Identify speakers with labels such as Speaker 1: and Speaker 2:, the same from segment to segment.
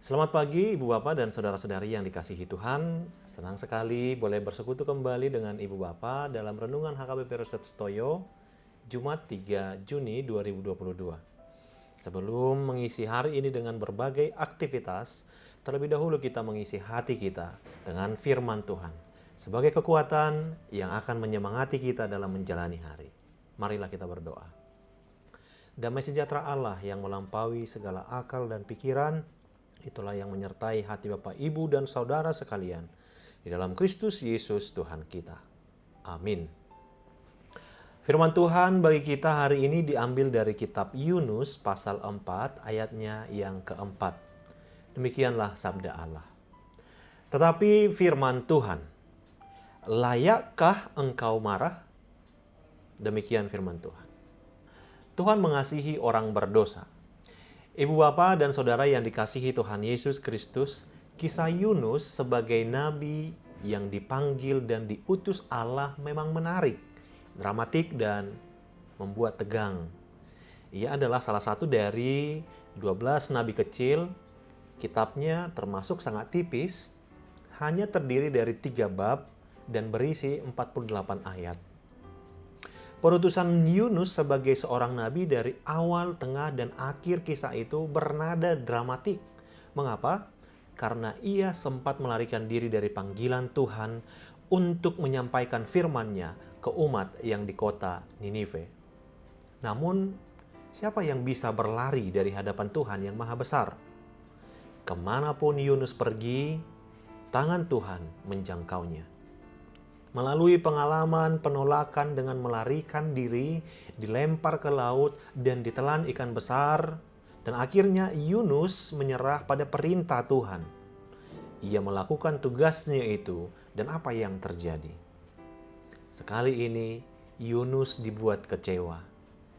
Speaker 1: Selamat pagi Ibu Bapak dan saudara-saudari yang dikasihi Tuhan. Senang sekali boleh bersekutu kembali dengan Ibu Bapak dalam Renungan HKBP Reset Sutoyo, Jumat 3 Juni 2022. Sebelum mengisi hari ini dengan berbagai aktivitas, terlebih dahulu kita mengisi hati kita dengan firman Tuhan sebagai kekuatan yang akan menyemangati kita dalam menjalani hari. Marilah kita berdoa. Damai sejahtera Allah yang melampaui segala akal dan pikiran, itulah yang menyertai hati Bapak, Ibu, dan saudara sekalian di dalam Kristus Yesus Tuhan kita. Amin. Firman Tuhan bagi kita hari ini diambil dari kitab Yunus pasal 4 ayatnya yang keempat. Demikianlah sabda Allah. Tetapi firman Tuhan, layakkah engkau marah? Demikian firman Tuhan. Tuhan mengasihi orang berdosa. Ibu Bapa dan Saudara yang dikasihi Tuhan Yesus Kristus, kisah Yunus sebagai nabi yang dipanggil dan diutus Allah memang menarik, dramatik, dan membuat tegang. Ia adalah salah satu dari 12 nabi kecil. Kitabnya termasuk sangat tipis, hanya terdiri dari 3 bab dan berisi 48 ayat. Perutusan Yunus sebagai seorang nabi dari awal, tengah, dan akhir kisah itu bernada dramatik. Mengapa? Karena ia sempat melarikan diri dari panggilan Tuhan untuk menyampaikan firman-Nya ke umat yang di kota Ninive. Namun, siapa yang bisa berlari dari hadapan Tuhan yang maha besar? Kemanapun Yunus pergi, tangan Tuhan menjangkaunya. Melalui pengalaman penolakan dengan melarikan diri, dilempar ke laut, dan ditelan ikan besar, dan akhirnya Yunus menyerah pada perintah Tuhan. Ia melakukan tugasnya itu, dan apa yang terjadi? Sekali ini, Yunus dibuat kecewa,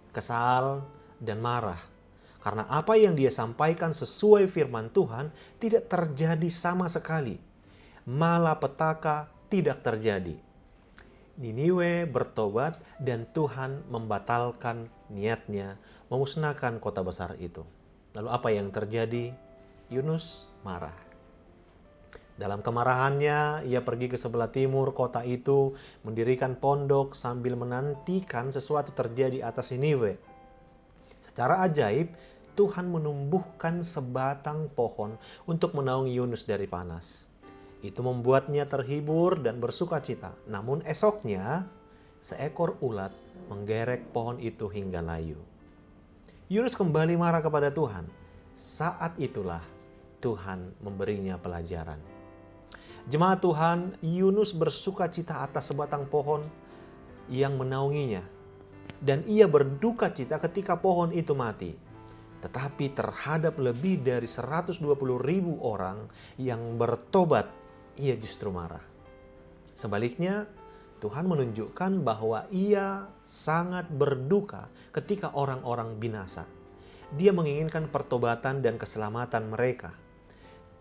Speaker 1: kesal, dan marah. Karena apa yang dia sampaikan sesuai firman Tuhan tidak terjadi sama sekali. Malapetaka tidak terjadi. Niniwe bertobat dan Tuhan membatalkan niatnya memusnahkan kota besar itu. Lalu apa yang terjadi? Yunus marah. Dalam kemarahannya, ia pergi ke sebelah timur kota itu, mendirikan pondok sambil menantikan sesuatu terjadi atas Niniwe. Secara ajaib, Tuhan menumbuhkan sebatang pohon untuk menaungi Yunus dari panas. Itu membuatnya terhibur dan bersuka cita. Namun esoknya, seekor ulat menggerek pohon itu hingga layu. Yunus kembali marah kepada Tuhan. Saat itulah Tuhan memberinya pelajaran. Jemaat Tuhan, Yunus bersuka cita atas sebatang pohon yang menaunginya. Dan ia berduka cita ketika pohon itu mati. Tetapi terhadap lebih dari 120.000 orang yang bertobat, ia justru marah. Sebaliknya, Tuhan menunjukkan bahwa ia sangat berduka ketika orang-orang binasa. Dia menginginkan pertobatan dan keselamatan mereka.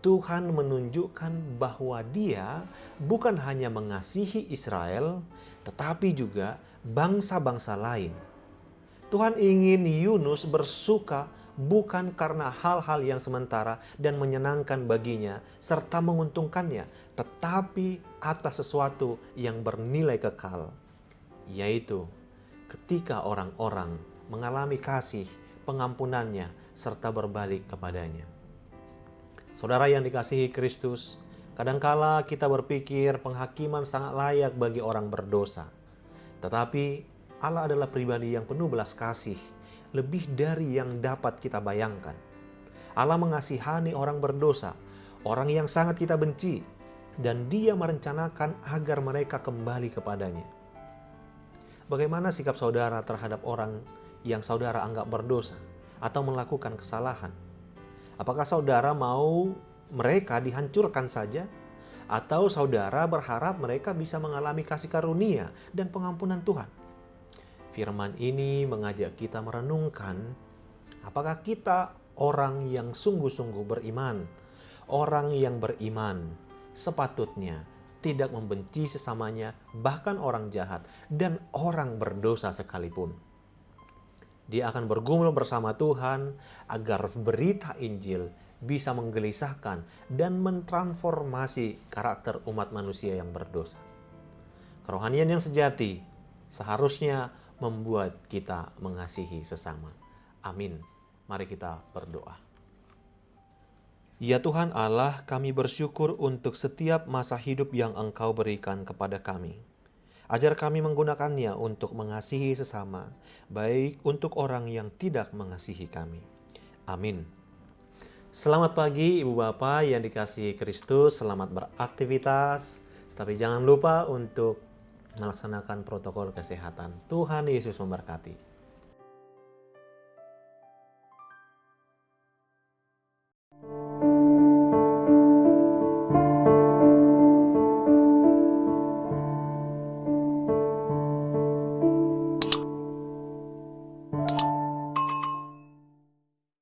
Speaker 1: Tuhan menunjukkan bahwa dia bukan hanya mengasihi Israel, tetapi juga bangsa-bangsa lain. Tuhan ingin Yunus bersuka bukan karena hal-hal yang sementara dan menyenangkan baginya serta menguntungkannya, tetapi atas sesuatu yang bernilai kekal, yaitu ketika orang-orang mengalami kasih, pengampunannya, serta berbalik kepadanya. Saudara yang dikasihi Kristus, kadangkala kita berpikir penghakiman sangat layak bagi orang berdosa. Tetapi Allah adalah pribadi yang penuh belas kasih, lebih dari yang dapat kita bayangkan. Allah mengasihani orang berdosa, orang yang sangat kita benci, dan Dia merencanakan agar mereka kembali kepadanya. Bagaimana sikap saudara terhadap orang yang saudara anggap berdosa atau melakukan kesalahan? Apakah saudara mau mereka dihancurkan saja? Atau saudara berharap mereka bisa mengalami kasih karunia dan pengampunan Tuhan? Firman ini mengajak kita merenungkan, apakah kita orang yang sungguh-sungguh beriman? Orang yang beriman sepatutnya tidak membenci sesamanya, bahkan orang jahat dan orang berdosa sekalipun. Dia akan bergumul bersama Tuhan agar berita Injil bisa menggelisahkan dan mentransformasi karakter umat manusia yang berdosa. Kerohanian yang sejati seharusnya membuat kita mengasihi sesama. Amin. Mari kita berdoa. Ya Tuhan Allah, kami bersyukur untuk setiap masa hidup yang Engkau berikan kepada kami. Ajar kami menggunakannya untuk mengasihi sesama, baik untuk orang yang tidak mengasihi kami. Amin. Selamat pagi Ibu Bapak yang dikasihi Kristus, selamat beraktivitas. Tapi jangan lupa untuk melaksanakan protokol kesehatan. Tuhan Yesus memberkati.